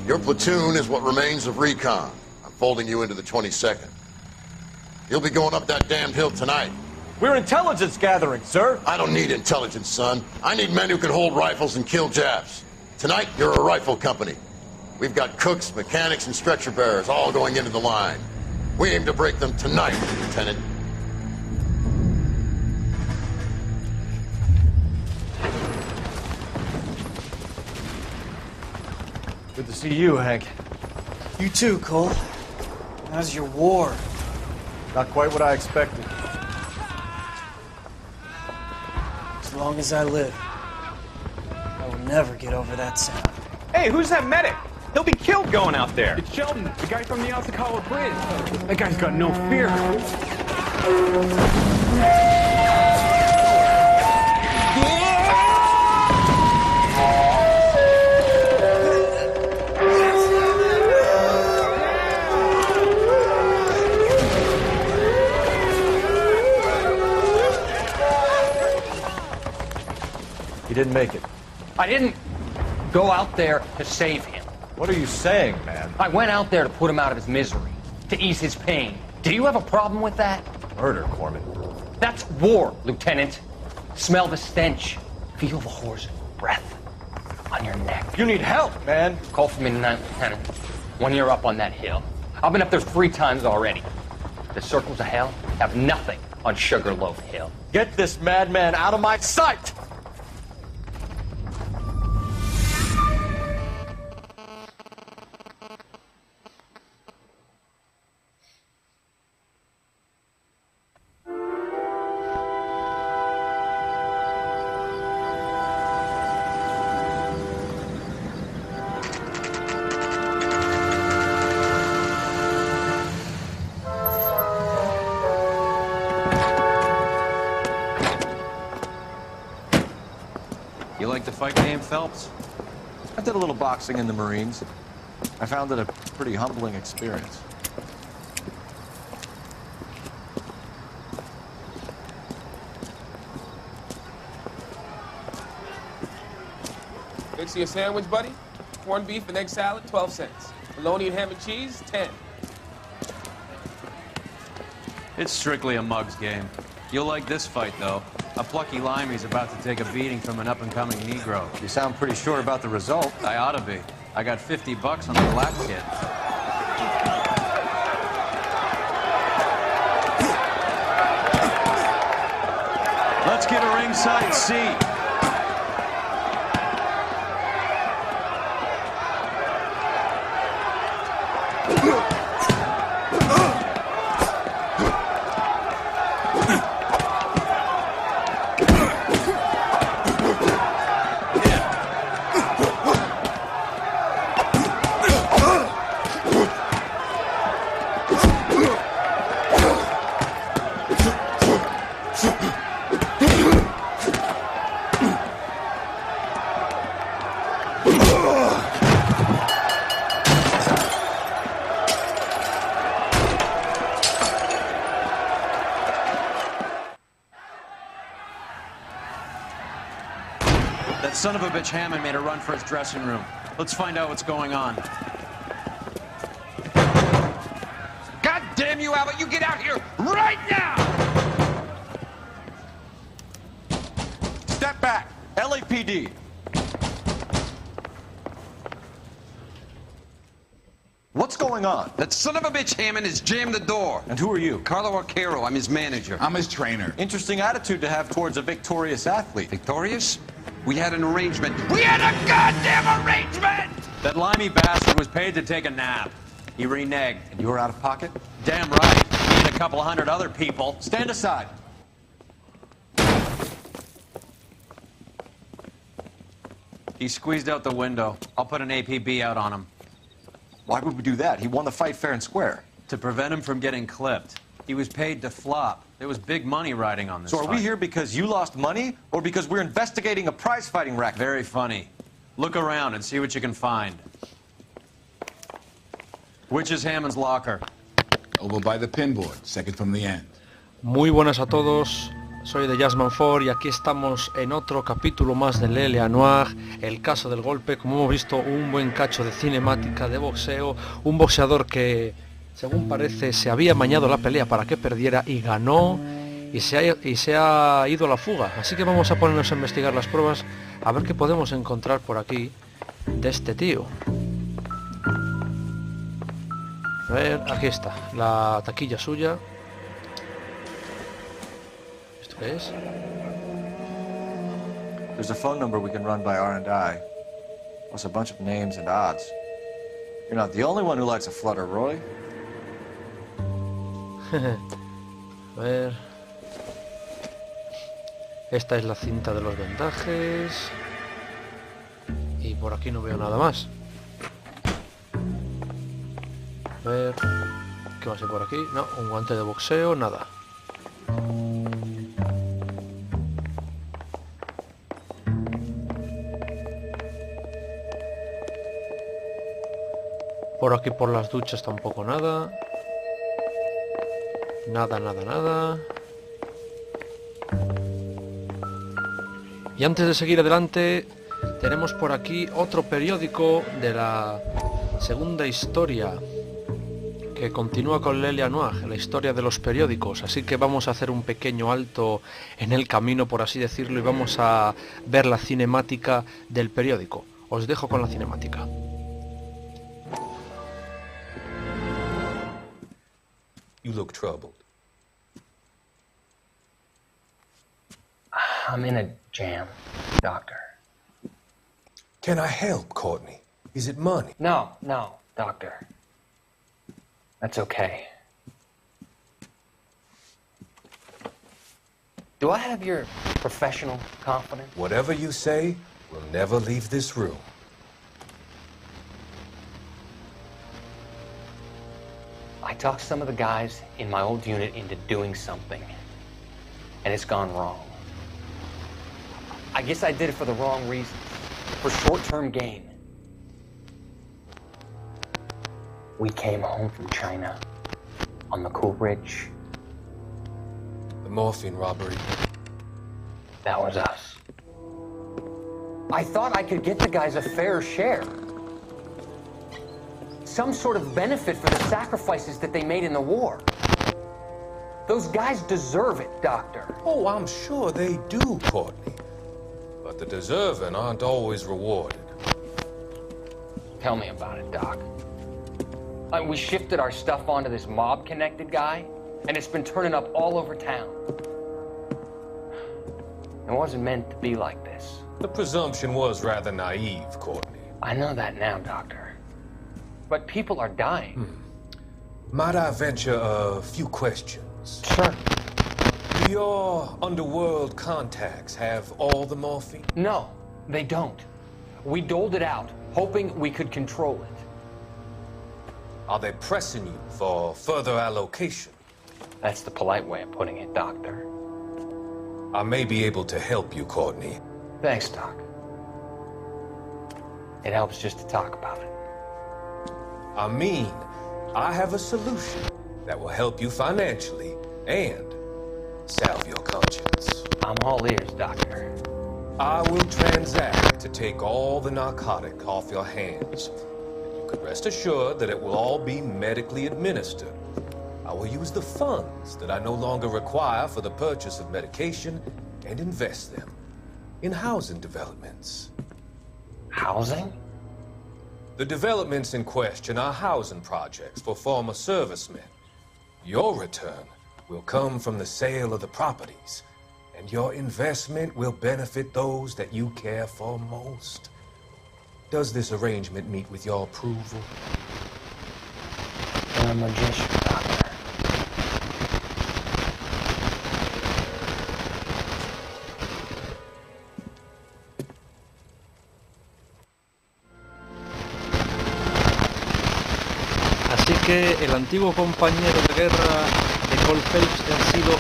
Your platoon is what remains of recon. I'm folding you into the 22nd. You'll be going up that damned hill tonight. We're intelligence gathering, sir. I don't need intelligence, son. I need men who can hold rifles and kill Japs. Tonight, you're a rifle company. We've got cooks, mechanics, and stretcher bearers all going into the line. We aim to break them tonight, Lieutenant. Good to see you, Hank. You too, Cole. How's your war? Not quite what I expected. As long as I live, I will never get over that sound. Hey, who's that medic? He'll be killed going out there. It's Sheldon, the guy from the Alcala Bridge. That guy's got no fear. He didn't make it. I didn't go out there to save him. What are you saying, man? I went out there to put him out of his misery, to ease his pain. Do you have a problem with that? Murder, Corman. That's war, Lieutenant. Smell the stench. Feel the whore's breath on your neck. You need help, man. Call for me tonight, Lieutenant. When you're up on that hill. I've been up there 3 times already. The circles of hell have nothing on Sugarloaf Hill. Get this madman out of my sight! You like to fight Dame Phelps? I did a little boxing in the Marines. I found it a pretty humbling experience. Fix you a sandwich, buddy? Corned beef and egg salad, 12 cents. Bologna and ham and cheese, 10. It's strictly a mug's game. You'll like this fight, though. A plucky limey's about to take a beating from an up-and-coming Negro. You sound pretty sure about the result. I ought to be. I got $50 on the black kid. Let's get a ringside seat. That son of a bitch Hammond made a run for his dressing room. Let's find out what's going on. God damn you, Albert, you get out here right now! Step back! LAPD! What's going on? That son of a bitch Hammond has jammed the door. And who are you? Carlo Arcaro, I'm his manager. I'm his trainer. Interesting attitude to have towards a victorious athlete. Victorious? We had an arrangement. We had a goddamn arrangement! That limey bastard was paid to take a nap. He reneged. And you were out of pocket? Damn right. Me and a couple of hundred other people. Stand aside. He squeezed out the window. I'll put an APB out on him. Why would we do that? He won the fight fair and square. To prevent him from getting clipped. He was paid to flop. There was big money riding on this So are we fight. here because you lost money, or because we're investigating a prize-fighting racket? Very funny. Look around and see what you can find. Which is Hammond's locker? Over by the pinboard, second from the end. Muy buenas a todos. soy de Jasmine Ford y aquí estamos en otro capítulo más del L.A Noire, el caso del golpe. Como hemos visto, un buen cacho de cinemática, de boxeo, un boxeador que, según parece, se había amañado la pelea para que perdiera y ganó, y se ha ido a la fuga. Así que vamos a ponernos a investigar las pruebas, a ver qué podemos encontrar por aquí de este tío. A ver, aquí está, la taquilla suya. ¿Esto qué es? There's a phone number we can run by R&I, plus a bunch of names and odds. You're not the only one who likes a flutter, Roy. A ver... Esta es la cinta de los vendajes. Y por aquí no veo nada más. A ver... ¿Qué más hay por aquí? No, un guante de boxeo, nada. Por aquí por las duchas tampoco nada. Nada. Y antes de seguir adelante, tenemos por aquí otro periódico de la segunda historia que continúa con L.A Noire, la historia de los periódicos. Así que vamos a hacer un pequeño alto en el camino, por así decirlo, y vamos a ver la cinemática del periódico. Os dejo con la cinemática. You look troubled. I'm in a jam, Doctor. Can I help, Courtney? Is it money? No, Doctor. That's okay. Do I have your professional confidence? Whatever you say, we'll never leave this room. I talked some of the guys in my old unit into doing something, and it's gone wrong. I guess I did it for the wrong reasons, for short-term gain. We came home from China on the Cool Ridge. The morphine robbery. That was us. I thought I could get the guys a fair share. Some sort of benefit for the sacrifices that they made in the war. Those guys deserve it, Doctor. Oh, I'm sure they do, Courtney. But the deserving aren't always rewarded. Tell me about it, Doc. We shifted our stuff onto this mob-connected guy, and it's been turning up all over town. It wasn't meant to be like this. The presumption was rather naive, Courtney. I know that now, Doctor. But people are dying. Might I venture a few questions? Sure. Do your underworld contacts have all the morphine? No, they don't. We doled it out, hoping we could control it. Are they pressing you for further allocation? That's the polite way of putting it, Doctor. I may be able to help you, Courtney. Thanks, Doc. It helps just to talk about it. I mean, I have a solution that will help you financially and salve your conscience. I'm all ears, Doctor. I will transact to take all the narcotic off your hands. And you can rest assured that it will all be medically administered. I will use the funds that I no longer require for the purchase of medication and invest them in housing developments. Housing? The developments in question are housing projects for former servicemen. Your return will come from the sale of the properties, and your investment will benefit those that you care for most. Does this arrangement meet with your approval? You're a magician, Doctor. Así que el antiguo compañero de guerra de Cole Phelps ha sido el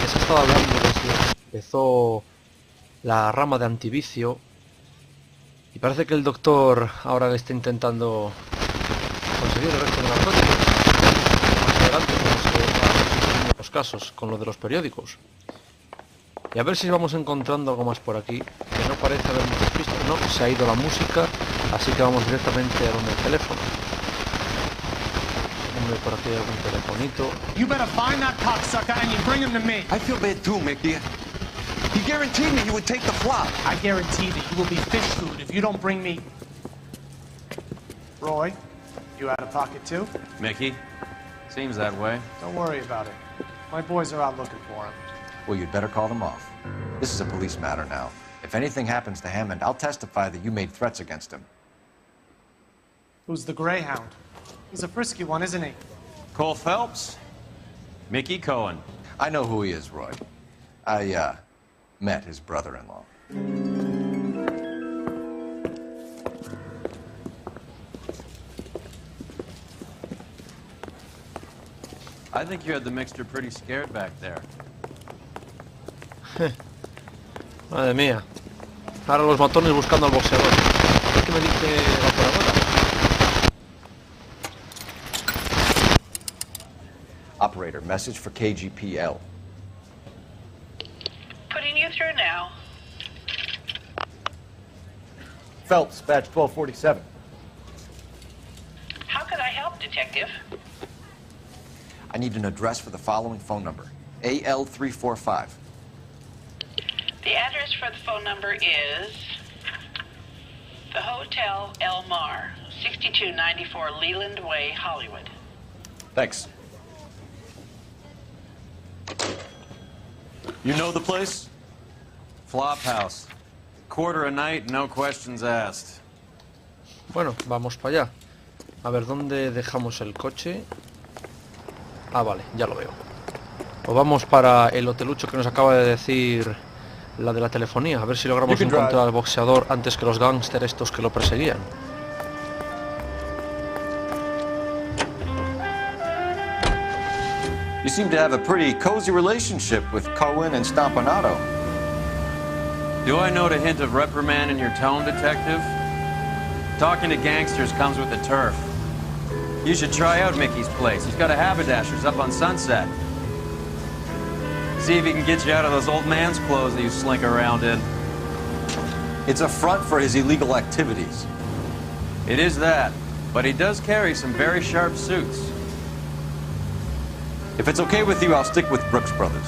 que se ha estado hablando desde que empezó la rama de antivicio, y parece que el doctor ahora le está intentando conseguir el resto de narcóticos. Más adelante vemos que va a los casos, con lo de los periódicos. Y a ver si vamos encontrando algo más por aquí, que no parece haber muchas pistas. No, se ha ido la música, así que vamos directamente a donde el teléfono. Hombre, por aquí hay algún telefonito. You better find that cocksucker and you bring him to me. I feel bad too, Mickey. He guaranteed me he would take the flop. I guarantee that you will be fish food if you don't bring me... Roy, you out of pocket too? Mickey? Seems that way. Don't worry about it. My boys are out looking for him. Well, you'd better call them off. This is a police matter now. If anything happens to Hammond, I'll testify that you made threats against him. Who's the Greyhound? He's a frisky one, isn't he? Cole Phelps? Mickey Cohen. I know who he is, Roy. I, met his brother-in-law. I think you had the mixture pretty scared back there. Madre mía. Ahora los matones buscando al boxeador. A ver qué me dice la operadora. Operator, message for KGPL. Putting you through now. Phelps, badge 1247. How could I help, Detective? I need an address for the following phone number. AL345. The address for the phone number is the Hotel L.A Noire, 6294 Leland Way, Hollywood. Thanks. You know the place? Flop house. Quarter a night, no questions asked. Bueno, vamos para allá. A ver, ¿dónde dejamos el coche? Ah, vale, ya lo veo. Pues vamos para el hotelucho que nos acaba de decir la de la telefonía. A ver si logramos encontrar al boxeador antes que los gángsters estos que lo perseguían. You seem to have a pretty cozy relationship with Cohen and Stompanato. Do I note a hint of reprimand in your tone, Detective? Talking to gangsters comes with the turf. You should try out Mickey's place. He's got a haberdasher's up on Sunset. See if he can get you out of those old man's clothes that you slink around in. It's a front for his illegal activities. It is that, but he does carry some very sharp suits. If it's okay with you, I'll stick with Brooks Brothers.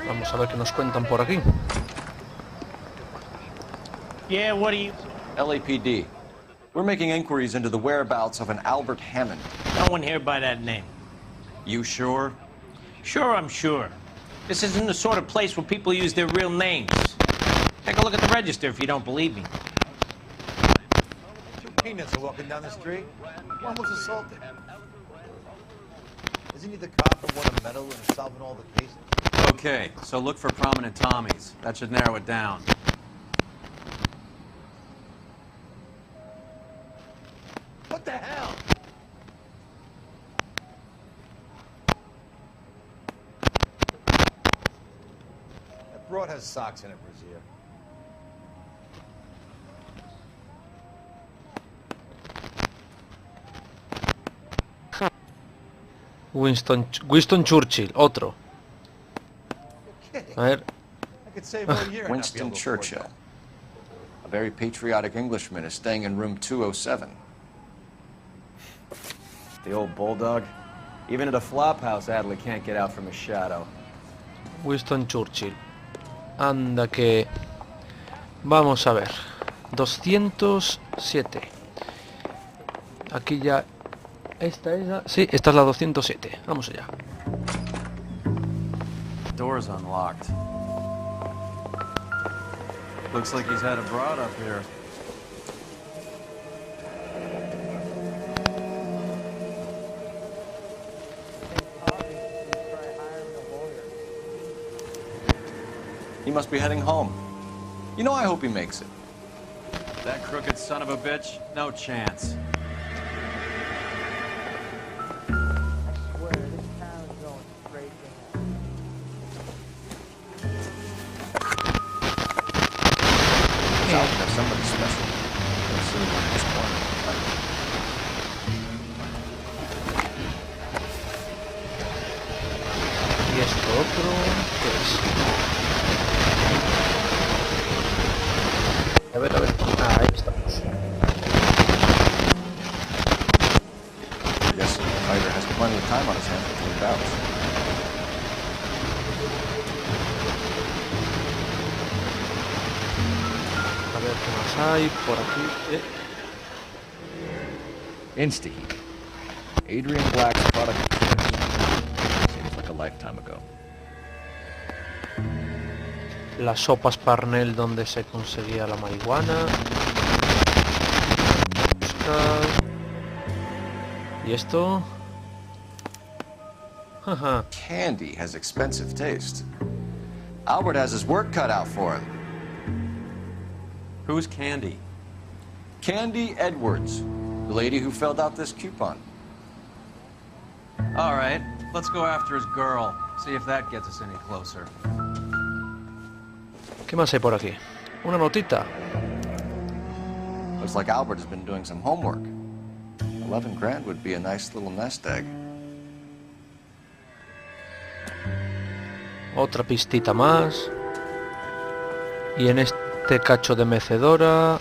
Vamos a ver qué nos cuentan por aquí. Yeah, what do you... LAPD. We're making inquiries into the whereabouts of an Albert Hammond. No one here by that name. You sure? Sure, I'm sure. This isn't the sort of place where people use their real names. Take a look at the register if you don't believe me. Two peanuts are walking down the street. One was assaulted. Isn't he the cop who won a medal in solving all the cases? Okay, so look for prominent Tommies. That should narrow it down. What the hell? That broad has socks in it, Brazier. Winston Churchill, otro. A ver. Winston Churchill. A very patriotic Englishman is staying in room 207. The old bulldog. Even at a flop house, Adley can't get out from his shadow. Winston Churchill. Anda que... Vamos a ver. 207. Aquí ya... ¿Esta es la...? Sí, esta es la 207. Vamos allá. Door's unlocked. Looks like he's had a broad up here. He must be heading home. You know, I hope he makes it. That crooked son of a bitch? No chance. Somebody special. Let's see what this corner. ¿Y esto otro? ¿Qué es? A ver. Ah, ahí estamos. Yes, Ryder has plenty of time on his hands between bouts. A ver qué más hay por aquí. Insta-heat. Adrian Black's product. Seems like a lifetime ago. Las sopas Parnell donde se conseguía la marihuana. Buscar. ¿Y esto? Ajá. Candy has expensive taste. Albert has his work cut out for him. Who's Candy? Candy Edwards, the lady who filled out this coupon. All right, let's go after his girl. See if that gets us any closer. ¿Qué más hay por aquí? Una notita. Looks like Albert has been doing some homework. 11 grand would be a nice little nest egg. Otra pistita más. Y en este cacho de mecedora...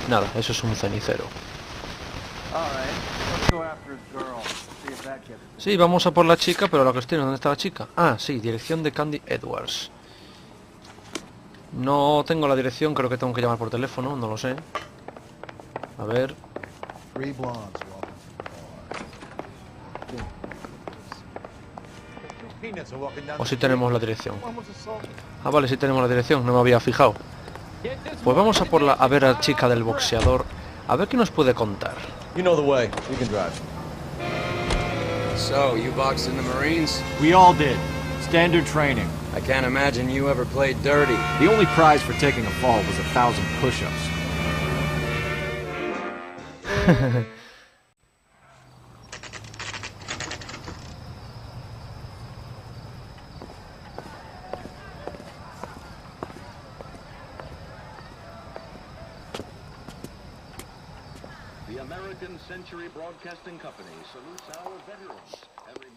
Nada, eso es un cenicero. Sí, vamos a por la chica, pero la cuestión es ¿dónde está la chica? Ah, sí, dirección de Candy Edwards. No tengo la dirección, creo que tengo que llamar por teléfono, no lo sé. A ver. O si tenemos la dirección. Ah, vale, sí tenemos la dirección, no me había fijado. Pues vamos a por a ver a la chica del boxeador, a ver qué nos puede contar. You know the way. You can drive. So, you boxed in the Marines? We all did. Standard training. I can't imagine you ever played dirty. The only prize for taking a fall was 1,000 push-ups.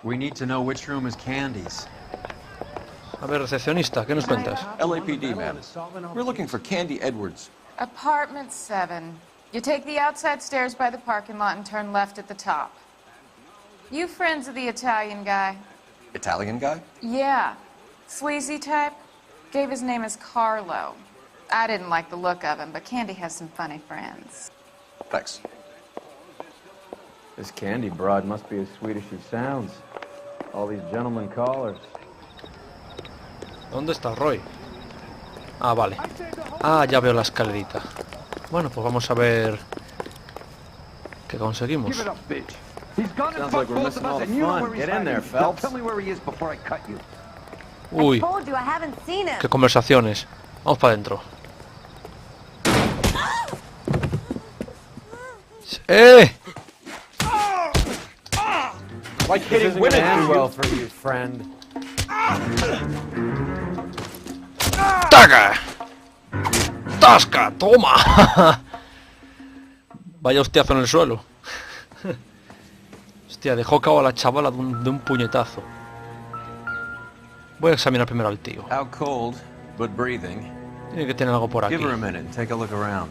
We need to know which room is Candy's. A ver, recepcionista, ¿qué nos cuentas? LAPD, ma'am. We're looking for Candy Edwards. Apartment 7. You take the outside stairs by the parking lot and turn left at the top. You friends of the Italian guy? Italian guy? Yeah. Sleazy type? Gave his name as Carlo. I didn't like the look of him, but Candy has some funny friends. Thanks. This Candy broad must be as sweet as she sounds. All these gentlemen callers. ¿Dónde está Roy? Ah, vale. Ah, ya veo la escalerita. Bueno, pues vamos a ver qué conseguimos. Sounds like we're missing all the fun. Get in there, Phelps. Tell me where he is before I cut you. Uy, qué conversaciones. Vamos para adentro. ¡Eh! Like hitting women too well for you, friend. ¡Taca! ¡Tasca! ¡Toma! Vaya hostiazo en el suelo. Hostia, dejó cabo a la chavala de un puñetazo. Voy a examinar primero al tío. Out cold, but breathing. Tiene que tener algo por aquí. Give her a minute and take a look around.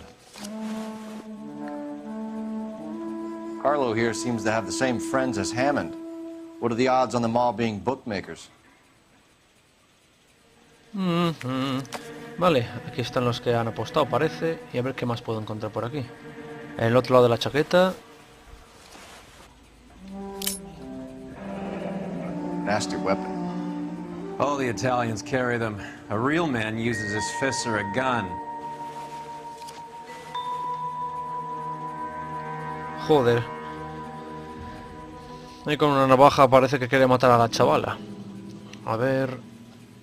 Carlo here seems to have the same friends as Hammond. What are the odds on them all being bookmakers? Vale, aquí están los que han apostado, parece. Y a ver qué más puedo encontrar por aquí. En el otro lado de la chaqueta. Nasty weapon. All the Italians carry them. A real man uses his fists or a gun. Joder. Ahí con una navaja parece que quiere matar a la chavala. A ver...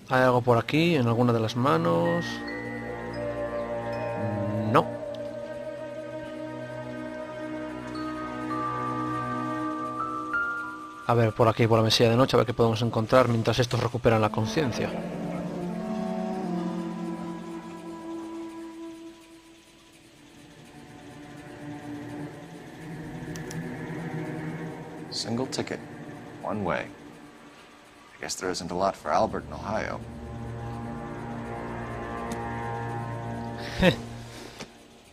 ¿Hay algo por aquí? ¿En alguna de las manos? No. A ver, por aquí, por la mesilla de noche, a ver qué podemos encontrar mientras estos recuperan la conciencia. Single ticket, one way. I guess there isn't a lot for Albert in Ohio.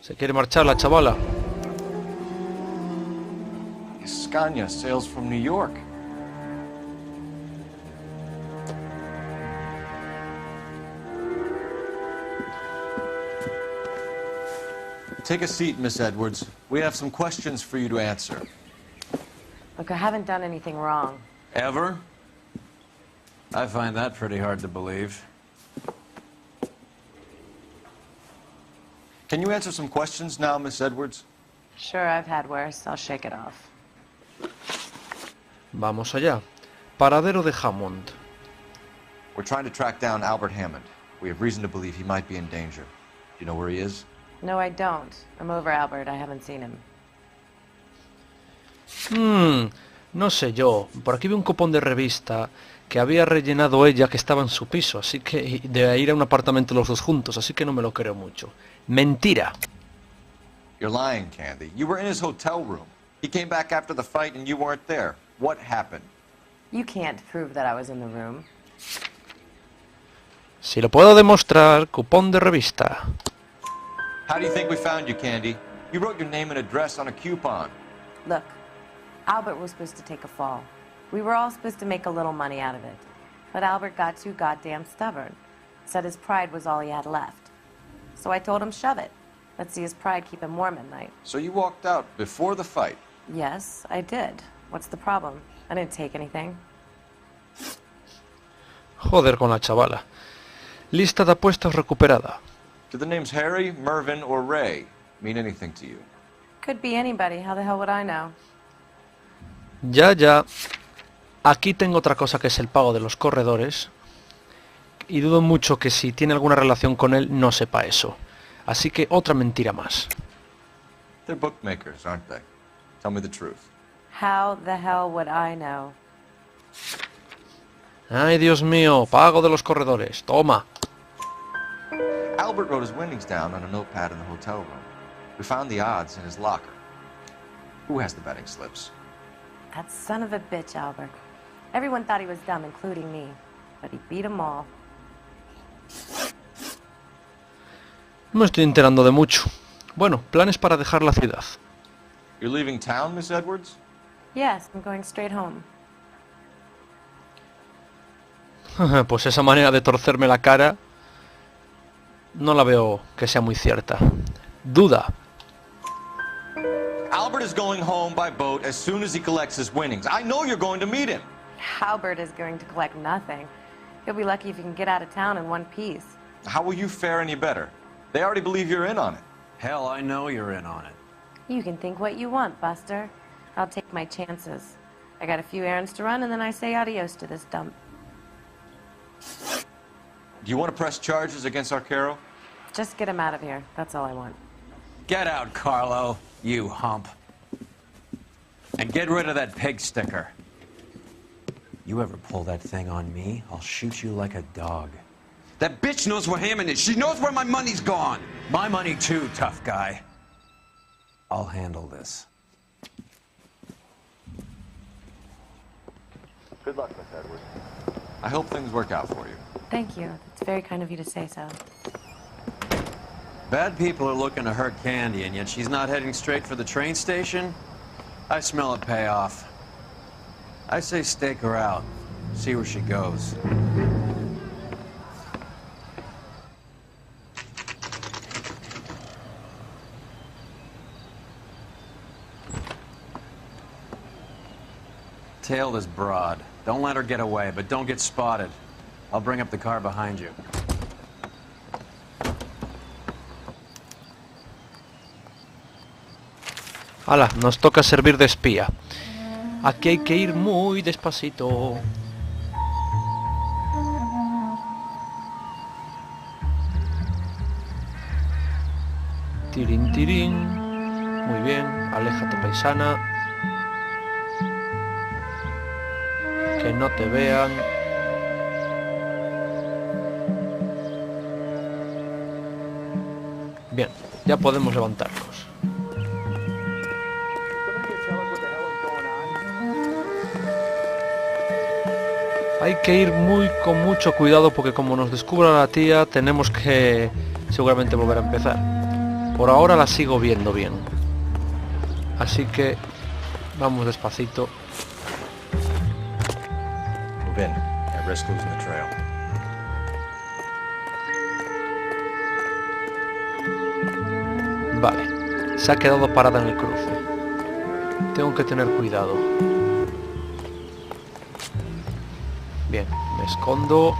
Se quiere marchar la chavala. Scania sails from New York. Take a seat, Miss Edwards. We have some questions for you to answer. Look, I haven't done anything wrong. Ever? I find that pretty hard to believe. Can you answer some questions now, Miss Edwards? Sure, I've had worse. I'll shake it off. Vamos allá. Paradero de Hammond. We're trying to track down Albert Hammond. We have reason to believe he might be in danger. Do you know where he is? No, I don't. I'm over Albert. I haven't seen him. No sé yo. Por aquí veo un cupón de revista que había rellenado ella, que estaba en su piso, así que de ir a un apartamento los dos juntos, así que no me lo creo mucho. Mentira. You're lying, Candy. You were in his hotel room. He came back after the fight and you weren't there. What happened? You can't prove that I was in the room. Si lo puedo demostrar, cupón de revista. How do you think we found you, Candy? You wrote your name and address on a coupon. Look, Albert was supposed to take a fall. We were all supposed to make a little money out of it. But Albert got too goddamn stubborn. Said his pride was all he had left. So I told him, shove it. Let's see his pride keep him warm at night. So you walked out before the fight? Yes, I did. What's the problem? I didn't take anything. Joder con la chavala. Lista de apuestas recuperada. Do the names Harry, Mervyn, or Ray mean anything to you? Could be anybody. How the hell would I know? Ya. Aquí tengo otra cosa que es el pago de los corredores. Y dudo mucho que si tiene alguna relación con él no sepa eso. Así que otra mentira más. They're bookmakers, aren't they? Tell me the truth. How the hell would I know? Ay, Dios mío, pago de los corredores. Toma. Albert wrote his winnings down on a notepad in the hotel room. We found the odds in his locker. Who has the betting slips? That son of a bitch, Albert. Everyone thought he was dumb, including me. But he beat them all. No me estoy enterando de mucho. Bueno, planes para dejar la ciudad. You're leaving town, Miss Edwards? Yes, I'm going straight home. Pues esa manera de torcerme la cara no la veo que sea muy cierta. Duda. Albert is going home by boat as soon as he collects his winnings. I know you're going to meet him. Albert is going to collect nothing. He'll be lucky if he can get out of town in one piece. How will you fare any better? They already believe you're in on it. Hell, I know you're in on it. You can think what you want, Buster. I'll take my chances. I got a few errands to run, and then I say adios to this dump. Do you want to press charges against Arcaro? Just get him out of here. That's all I want. Get out, Carlo, you hump. And get rid of that pig sticker. You ever pull that thing on me, I'll shoot you like a dog. That bitch knows where Hammond is. She knows where my money's gone. My money too, tough guy. I'll handle this. Good luck, Miss Edwards. I hope things work out for you. Thank you. It's very kind of you to say so. Bad people are looking to hurt Candy, and yet she's not heading straight for the train station? I smell a payoff. I say stake her out. See where she goes. Tail this broad. Don't let her get away, but don't get spotted. I'll bring up the car behind you. ¡Hala! Nos toca servir de espía. Aquí hay que ir muy despacito. Tirín, tirín. Muy bien. Aléjate, paisana. Que no te vean. Bien, ya podemos levantarnos. Hay que ir con mucho cuidado porque como nos descubra la tía tenemos que seguramente volver a empezar. Por ahora la sigo viendo bien. Así que vamos despacito. Move in. I risk losing the trail. Vale, se ha quedado parada en el cruce. Tengo que tener cuidado. Bien, me escondo.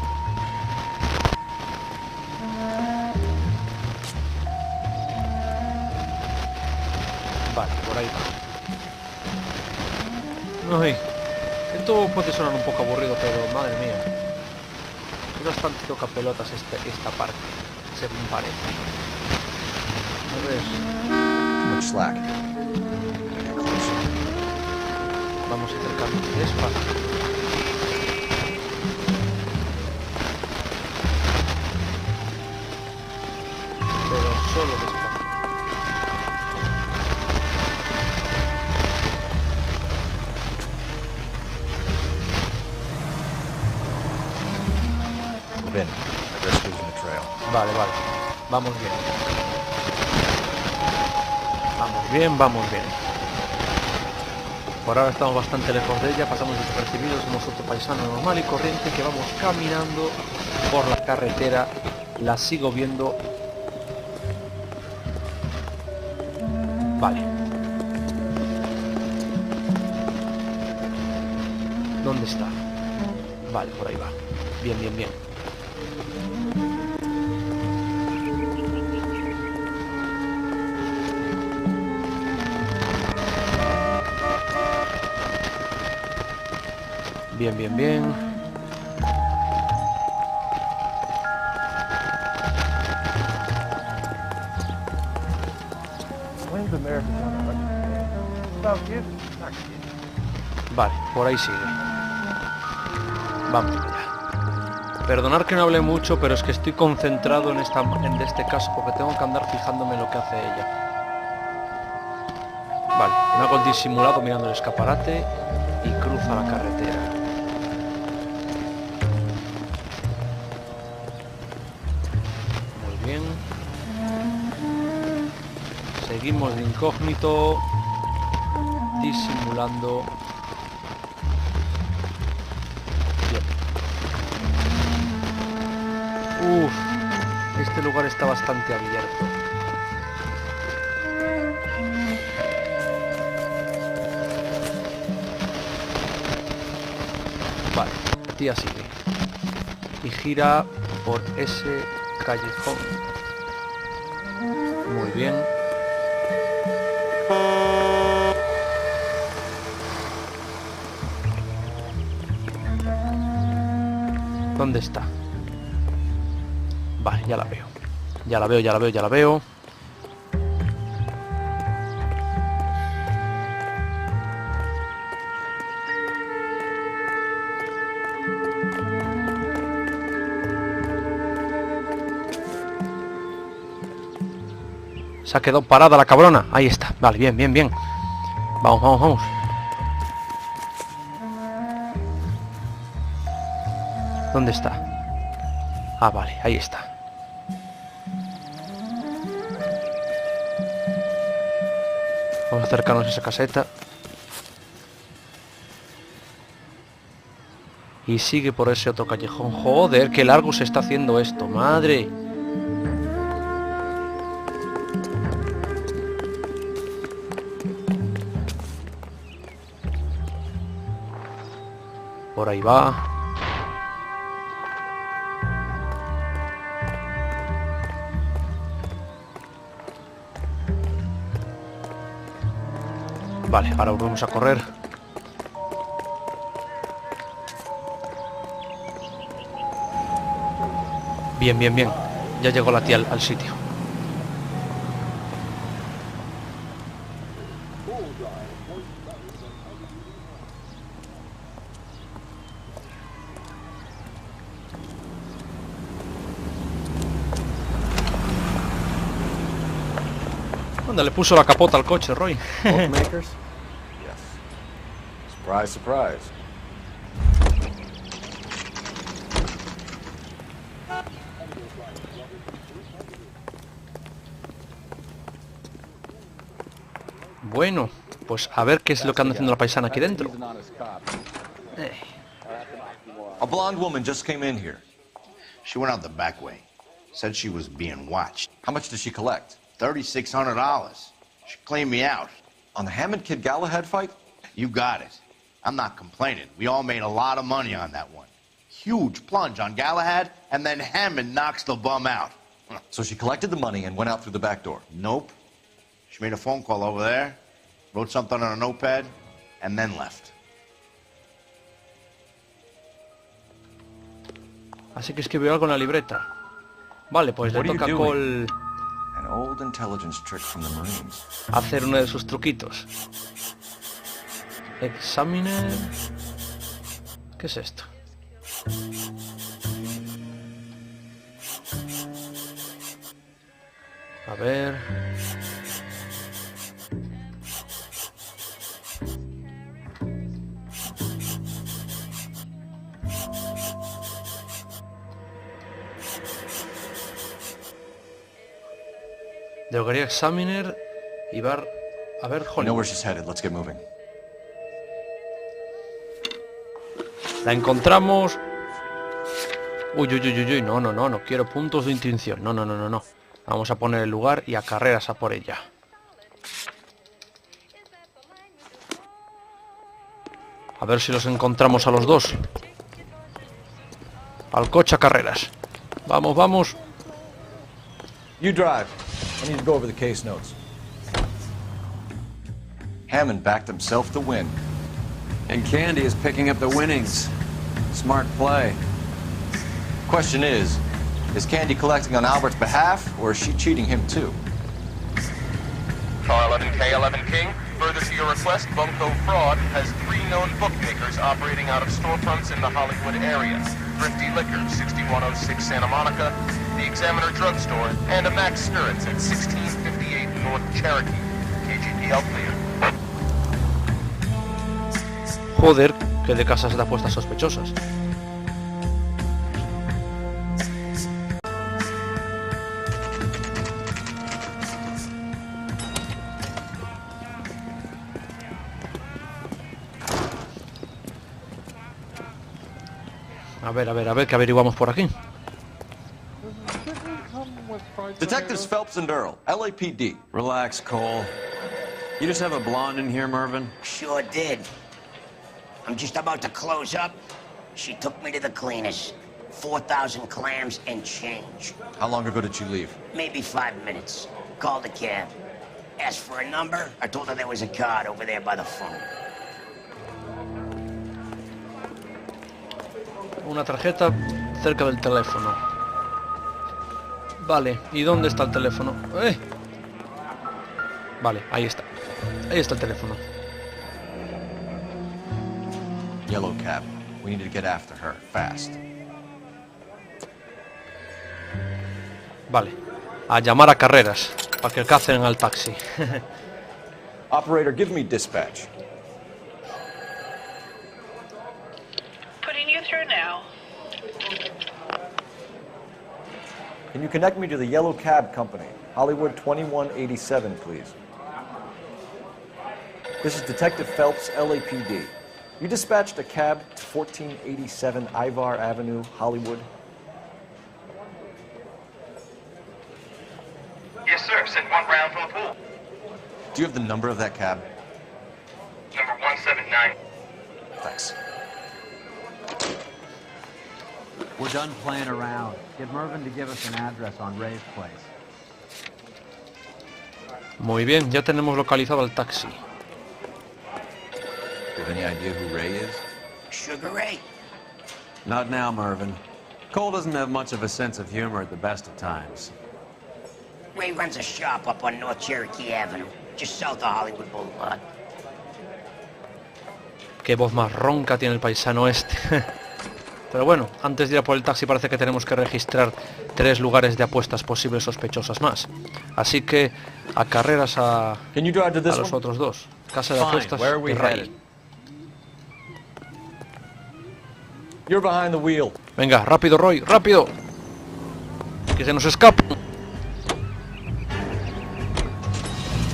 Vale, por ahí va. Ay, esto puede sonar un poco aburrido, pero madre mía. Es bastante toca pelotas esta parte, según parece. A ver. Much slack. Vamos a acercarnos despacio. Pero solo despacio. Move in. I risk losing the trail. Vale, vale. Vamos bien. Vamos bien, vamos bien. Por ahora estamos bastante lejos de ella, pasamos desapercibidos, somos otro paisano normal y corriente que vamos caminando por la carretera. La sigo viendo. Vale. ¿Dónde está? Vale, por ahí va. Bien, bien, bien. Bien, bien, bien. Vale, por ahí sigue. Vamos allá. Perdonad que no hable mucho, pero es que estoy concentrado en este caso porque tengo que andar fijándome en lo que hace ella. Vale, me hago el disimulado mirando el escaparate y cruza la carretera. Muy bien. Seguimos de incógnito, disimulando. Bien. Uf, este lugar está bastante abierto. Vale, la tía sigue y gira por ese callejón. Muy bien. ¿Dónde está? Vale, ya la veo. Ya la veo, ya la veo, ya la veo. Se ha quedado parada la cabrona. Ahí está. Vale, bien, bien, bien. Vamos, vamos, vamos. ¿Dónde está? Ah, vale, ahí está. Vamos a acercarnos a esa caseta. Y sigue por ese otro callejón. Joder, qué largo se está haciendo esto. Madre. Por ahí va. Vale, ahora volvemos a correr. Bien, bien, bien. Ya llegó la tía al sitio. ¿Dónde le puso la capota al coche, Roy? Bookmakers? Yes. Surprise, surprise. Bueno, pues a ver qué es lo que anda haciendo la paisana aquí dentro. A blonde woman just came in here. She went out the back way. Said she was being watched. How much did she collect? $3,600. She cleaned me out. On the Hammond Kid Galahad fight? You got it. I'm not complaining. We all made a lot of money on that one. Huge plunge on Galahad, and then Hammond knocks the bum out. So she collected the money and went out through the back door? Nope. She made a phone call over there, wrote something on a notepad, and then left. Así que escribió algo en la libreta. Vale, pues le toca a Cole An old intelligence trick from the Marines. hacer uno de sus truquitos. Examiner... ¿Qué es esto? A ver... Droguería Examiner y bar... A ver, I know where she's headed. Let's get moving. La encontramos. Uy, uy, uy, uy, uy, no, no, no, no quiero puntos de intención. No, no, no, no, no. Vamos a poner el lugar y a carreras a por ella. A ver si los encontramos a los dos. Al coche a carreras. Vamos, vamos. You drive. I need to go over the case notes. Hammond backed himself to win. And Candy is picking up the winnings. Smart play. Question is Candy collecting on Albert's behalf, or is she cheating him too? Car 11K, 11 King. Further to your request, Bunko Fraud has 3 known bookmakers operating out of storefronts in the Hollywood area. Thrifty Liquor, 6106 Santa Monica, the Examiner Drugstore, and a Max Spirits at 1658 North Cherokee. KGPL clear. Joder, que de casas de apuestas sospechosas. A ver, ¿qué averiguamos por aquí? Detectives Phelps and Earl, LAPD. Relax, Cole. You just have a blonde in here, Mervyn? Sure did. I'm just about to close up. She took me to the cleaners. 4,000 clams and change. How long ago did you leave? Maybe 5 minutes. Called a cab. Asked for a number. I told her there was a card over there by the phone. Una tarjeta cerca del teléfono. Vale, ¿y dónde está el teléfono? Vale, ahí está. Ahí está el teléfono. Yellow cab. We need to get after her, fast. Vale, a llamar a carreras, para que cacen al taxi. Operator, give me dispatch. Putting you through now. Can you connect me to the Yellow Cab Company? Hollywood 2187, please. This is Detective Phelps, LAPD. You dispatched a cab to 1487 Ivar Avenue, Hollywood. Yes, sir. Sent 1 round from the pool. Do you have the number of that cab? Number 179. Thanks. We're done playing around. Get Mervyn to give us an address on Ray's place. Muy bien, ya tenemos localizado al taxi. any idea who Ray is? Sugar Ray? Not now, Mervyn. Cole doesn't have much of a sense of humor at the best of times. Ray runs a shop up on North Cherokee Avenue, just south of Hollywood Boulevard. Qué voz más ronca tiene el paisano este. Pero bueno, antes de ir a por el taxi parece que tenemos que registrar 3 lugares de apuestas posibles sospechosas más. Así que a carreras a los otros 2. Casa de apuestas de Ray. You're behind the wheel. Venga, rápido Roy, rápido. Que se nos escapa.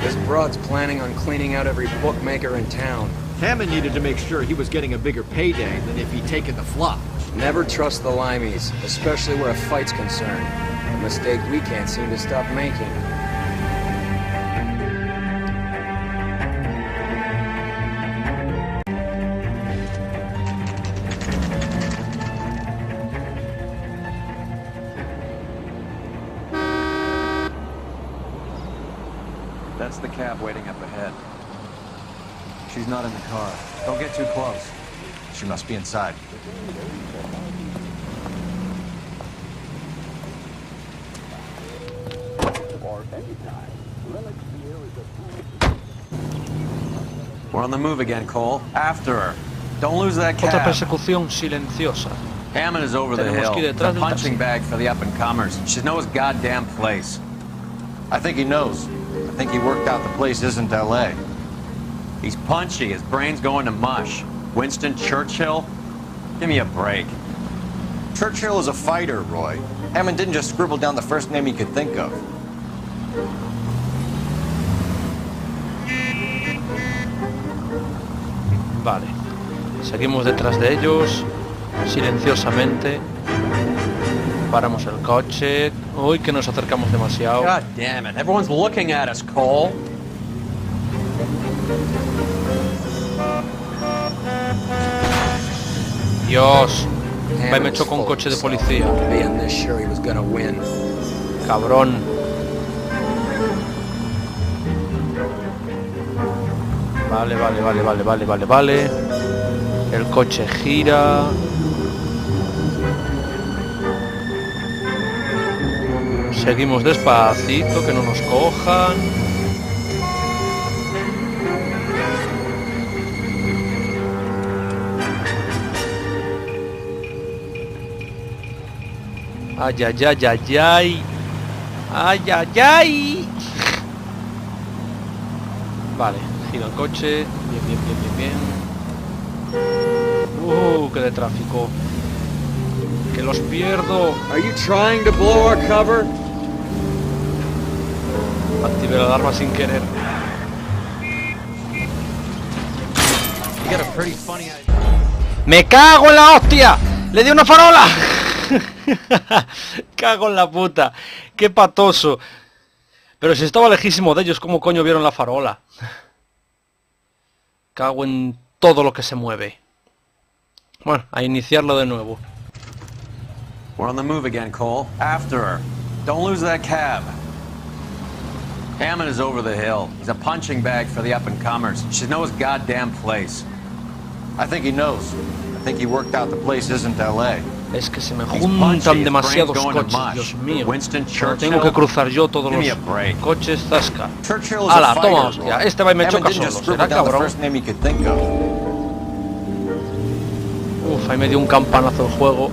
This broad's planning on cleaning out every bookmaker in town. Hammond needed to make sure he was getting a bigger payday than if he'd taken the flop. Never trust the limeys, especially where a fight's concerned. A mistake we can't seem to stop making. That's the cab waiting up ahead. She's not in the car. Don't get too close. She must be inside. We're on the move again, Cole. After her. Don't lose that Otra cab. persecución silenciosa. Hammond is over the Tenemos hill. que ir It's detrás a del punching taxi. bag for the up-and-comers. She knows his goddamn place. I think he knows. I think he worked out the place isn't L.A. He's punchy. His brain's going to mush. Winston Churchill? Give me a break. Churchill is a fighter, Roy. Hammond didn't just scribble down the first name he could think of. Vale. Seguimos detrás de ellos. Silenciosamente. Paramos el coche. Uy, que nos acercamos demasiado. God damn it. Everyone's looking at us, Cole. Dios. Va y me chocó un coche de policía. Cabrón. Vale. El coche gira. Seguimos despacito, que no nos cojan. Ay. Vale, gira el coche. Bien. Que de tráfico. Que los pierdo. Are you trying to blow our cover? Activé la alarma sin querer. You got a pretty funny idea. ¡Me cago en la hostia! ¡Le di una farola! Cago en la puta. ¡Qué patoso! Pero si estaba lejísimo de ellos, ¿cómo coño vieron la farola? Cago en todo lo que se mueve. Bueno, a iniciarlo de nuevo. We're on the move again, Cole. After her. Don't lose that cab. Hammond is over the hill. He's a punching bag for the up-and-comers. She knows his goddamn place. I think he knows. I think he worked out the place isn't L.A. Es que se me juntan demasiados coches, Dios mío. Pero tengo que cruzar yo todos los coches, zasca. ¡Hala, toma, hostia! Este va y me choca solo, ¿será cabrón? Uf, ahí me dio un campanazo el juego.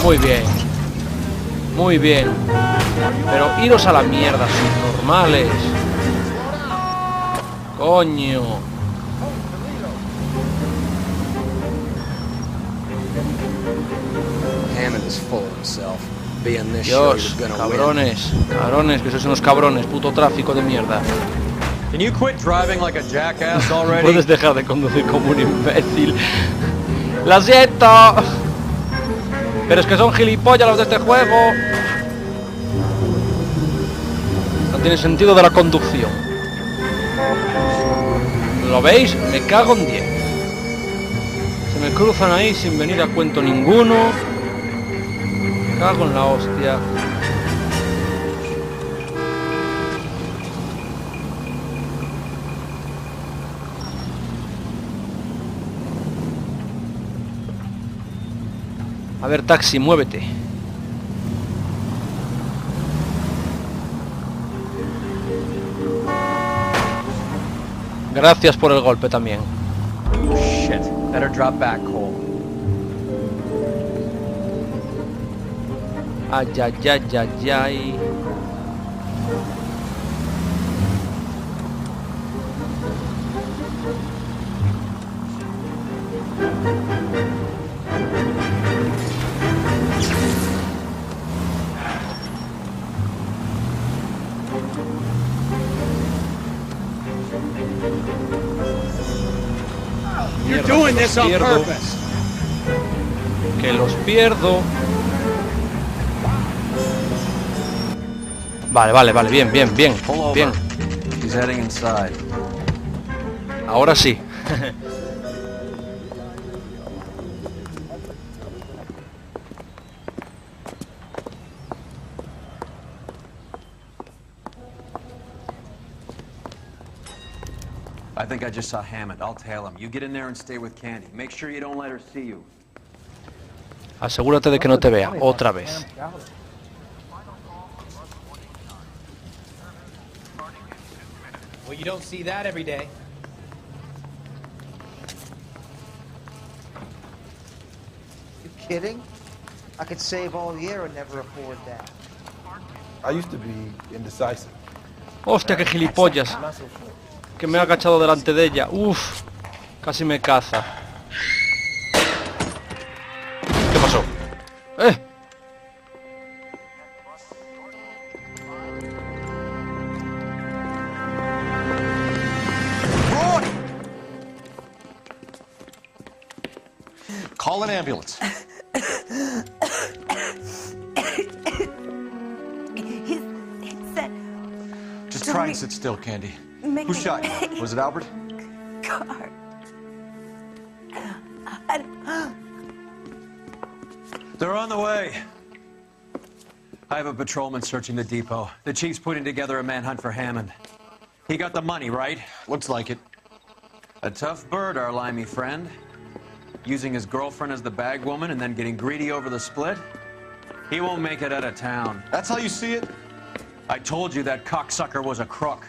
Muy bien. Pero iros a la mierda, subnormales. Coño. Dios, cabrones, que sois unos cabrones, puto tráfico de mierda. Can you quit driving like a jackass already? Puedes dejar de conducir como un imbécil. ¡Lo siento! Pero es que son gilipollas los de este juego. No tiene sentido de la conducción. ¿Lo veis? Me cago en 10. Se me cruzan ahí sin venir a cuento ninguno. Cago en la hostia. A ver, taxi, muévete. Gracias por el golpe también. Shit. Better drop back, Cole. Ay, ay, ay, ay, ay. You're doing this on purpose. Que los pierdo. Vale, vale, vale, bien, bien, bien, bien. He's heading inside. Ahora sí. I think I just saw Hammond. I'll tail him. You get in there and stay with Candy. Make sure you don't let her see you. Asegúrate de que no te vea otra vez. Well, you don't see that every day. You kidding? I could save all year and never afford that. I used to be indecisive. Hostia, qué gilipollas. Que me he agachado delante de ella. Uf, casi me caza. ¿Qué pasó? Call an ambulance. He said... Just try and sit still, Candy. Who shot you? Was it Albert? Car. They're on the way. I have a patrolman searching the depot. The chief's putting together a manhunt for Hammond. He got the money, right? Looks like it. A tough bird, our limey friend. Using his girlfriend as the bag woman and then getting greedy over the split? He won't make it out of town. That's how you see it? I told you that cocksucker was a crook.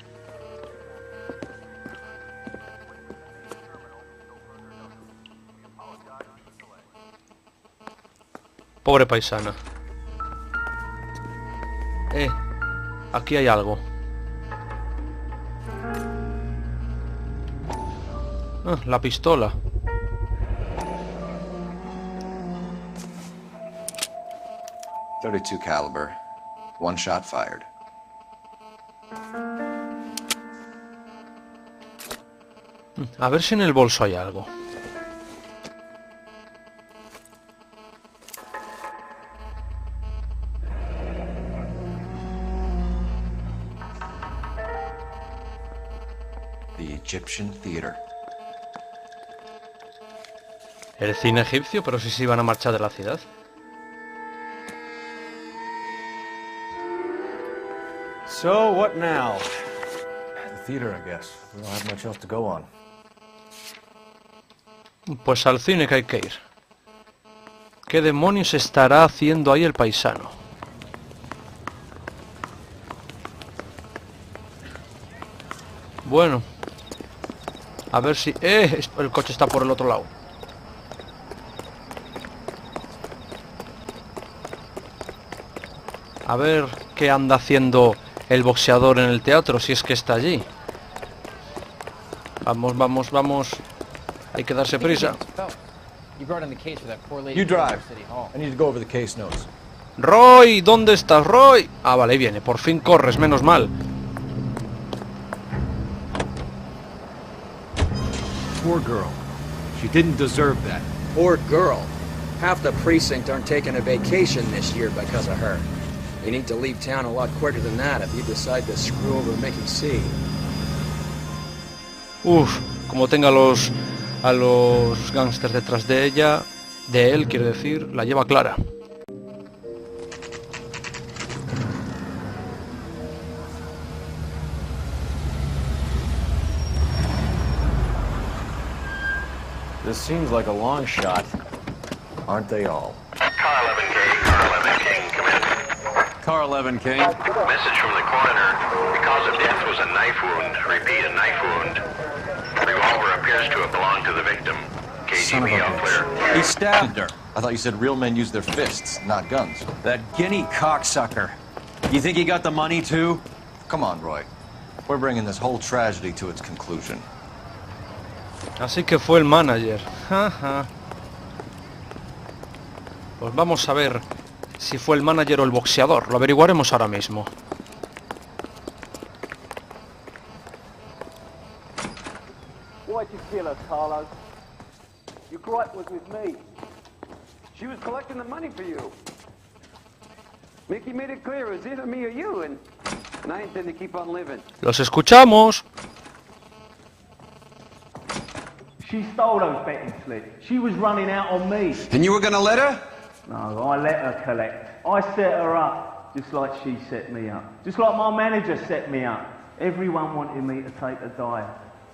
Pobre paisana. Aquí hay algo. Ah, la pistola. .32 caliber. One shot fired. A ver si en el bolso hay algo. The Egyptian Theater. El cine egipcio, pero si se iban a marchar de la ciudad. So, what now? The theater, I guess. We don't have much else to go on. Pues al cine que hay que ir. ¿Qué demonios estará haciendo ahí el paisano? Bueno. A ver si... el coche está por el otro lado. A ver qué anda haciendo el boxeador en el teatro, si es que está allí. Vamos, vamos, vamos. Hay que darse prisa. You drive. I need to go over the case notes. Roy, ¿dónde estás, Roy? Ah, vale, ahí viene. Por fin corres, menos mal. Poor girl. She didn't deserve that. Poor girl. Half the precinct aren't taking a vacation this year because of her. You need to leave town a lot quicker than that if you decide to screw over Mickey C. Uf, como tenga a los gángsters detrás de ella, de él, quiero decir, la lleva clara. This seems like a long shot. Aren't they all? 11 King, come in. Car 11 King. Message from the coroner. The cause of death was a knife wound. Repeat, a knife wound. Revolver appears to have belonged to the victim. Son of a KGB all clear. bitch. He stabbed her. I thought you said real men use their fists, not guns. That guinea cocksucker. You think he got the money too? Come on, Roy. We're bringing this whole tragedy to its conclusion. Así que fue el manager. Pues vamos a ver si fue el manager o el boxeador. Lo averiguaremos ahora mismo. Why'd you kill her, Carlo? Your gripe was with me. She was collecting the money for you. Mickey made it clear it was either me or you, and I intend to keep on living. Los escuchamos. She stole those betting slips. She was running out on me. And you were gonna let her? No, I let her collect. I set her up, just like she set me up. Just like my manager set me up. Everyone wanted me to take a dive.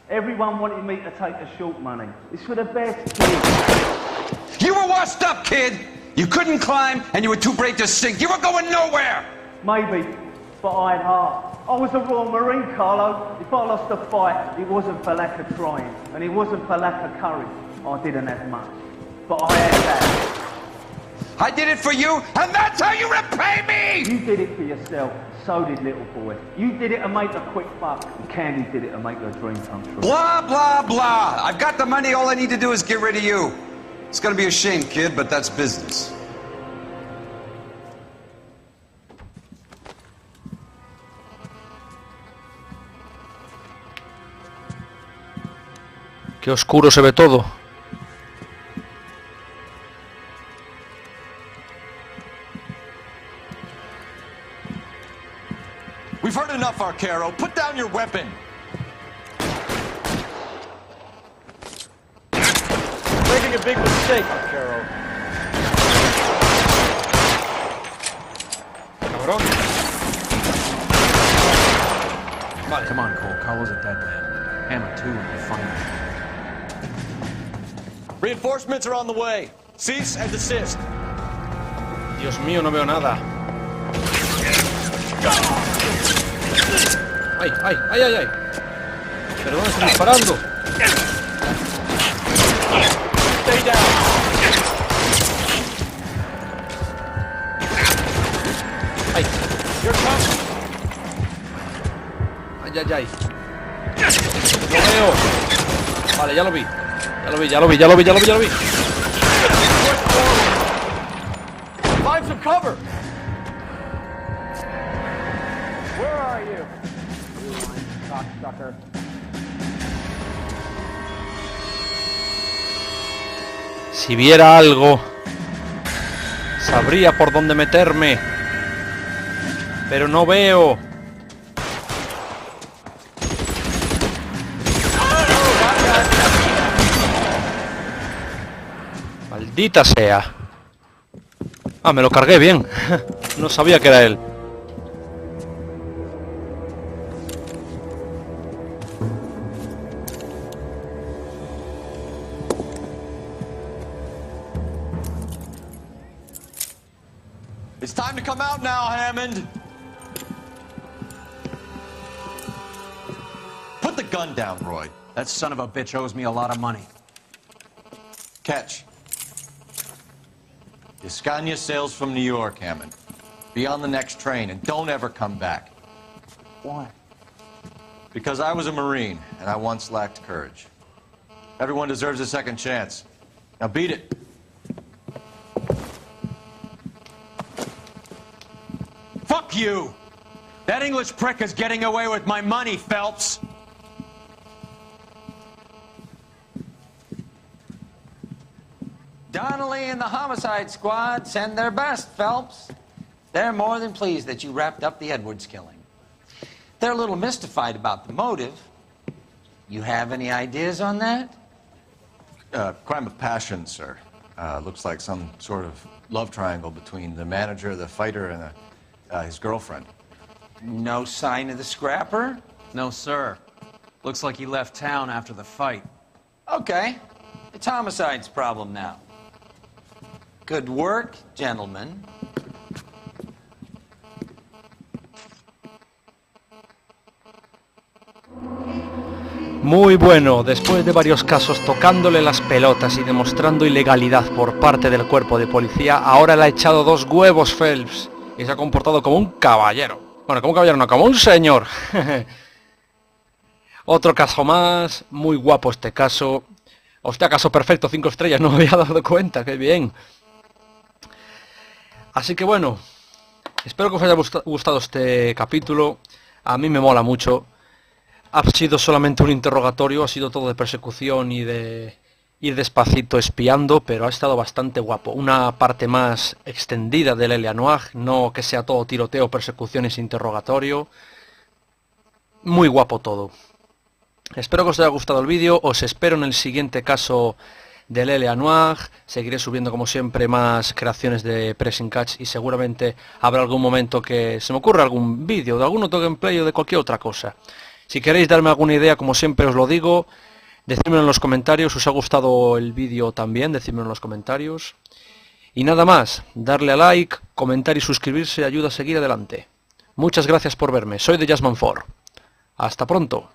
Everyone wanted me to take the short money. It's for the best, kid. You were washed up, kid! You couldn't climb, and you were too brave to sink. You were going nowhere! Maybe, but I had heart. I was a Royal Marine, Carlo. If I lost a fight, it wasn't for lack of trying, and it wasn't for lack of courage. I didn't have much, but I had that. I did it for you, and that's how you repay me! You did it for yourself. So did little boy. You did it to make a quick buck, and Candy did it to make her dream come true. Blah, blah, blah. I've got the money. All I need to do is get rid of you. It's gonna be a shame, kid, but that's business. Qué oscuro se ve todo. We've heard enough, Arcaro. Put down your weapon. Making a big mistake, Arcaro. Cabrón. Vale. Come on, Cole. Carlo's a dead man. Hammer 2 and you're fine. Reinforcements are on the way. Cease and desist. Dios mío, no veo nada. ¡Ay, ay, ay, ay, ay! ¿Pero dónde están disparando? Stay down. ¡Ay! You're coming. ¡Ay, ay, ay! ¡Lo veo! Vale, ya lo vi. Ya lo vi, ya lo vi, ya lo vi, ya lo vi, ya lo vi. Find some cover. Where are you? You lying cocksucker. Si viera algo, sabría por dónde meterme. Pero no veo. Maldita sea. Ah, me lo cargué bien. No sabía que era él. It's time to come out now, Hammond. Put the gun down, Roy. That son of a bitch owes me a lot of money. Catch. Escania sails from New York, Hammond. Be on the next train and don't ever come back. Why? Because I was a Marine and I once lacked courage. Everyone deserves a second chance. Now beat it. Fuck you! That English prick is getting away with my money, Phelps! Donnelly and the homicide squad send their best, Phelps. They're more than pleased that you wrapped up the Edwards killing. They're a little mystified about the motive. You have any ideas on that? Crime of passion, sir. Looks like some sort of love triangle between the manager, the fighter, and his girlfriend. No sign of the scrapper? No, sir. Looks like he left town after the fight. Okay. It's homicide's problem now. Good work, gentlemen. Muy bueno, después de varios casos tocándole las pelotas y demostrando ilegalidad por parte del cuerpo de policía, ahora le ha echado 2 huevos Phelps y se ha comportado como un caballero. Bueno, como un caballero no, como un señor. Otro caso más, muy guapo este caso. Hostia, caso perfecto, 5 estrellas, no me había dado cuenta, qué bien. Así que bueno, espero que os haya gustado este capítulo. A mí me mola mucho. Ha sido solamente un interrogatorio, ha sido todo de persecución y de ir despacito espiando, pero ha estado bastante guapo. Una parte más extendida del L.A Noire, no que sea todo tiroteo, persecuciones, interrogatorio. Muy guapo todo. Espero que os haya gustado el vídeo, os espero en el siguiente caso del L.A Noire. Seguiré subiendo como siempre más creaciones de Pressing Catch y seguramente habrá algún momento que se me ocurra algún vídeo de algún otro gameplay o de cualquier otra cosa. Si queréis darme alguna idea, como siempre os lo digo, decídmelo en los comentarios. ¿Os ha gustado el vídeo también? Decídmelo en los comentarios. Y nada más, darle a like, comentar y suscribirse ayuda a seguir adelante. Muchas gracias por verme, soy de Jasmine4. Hasta pronto.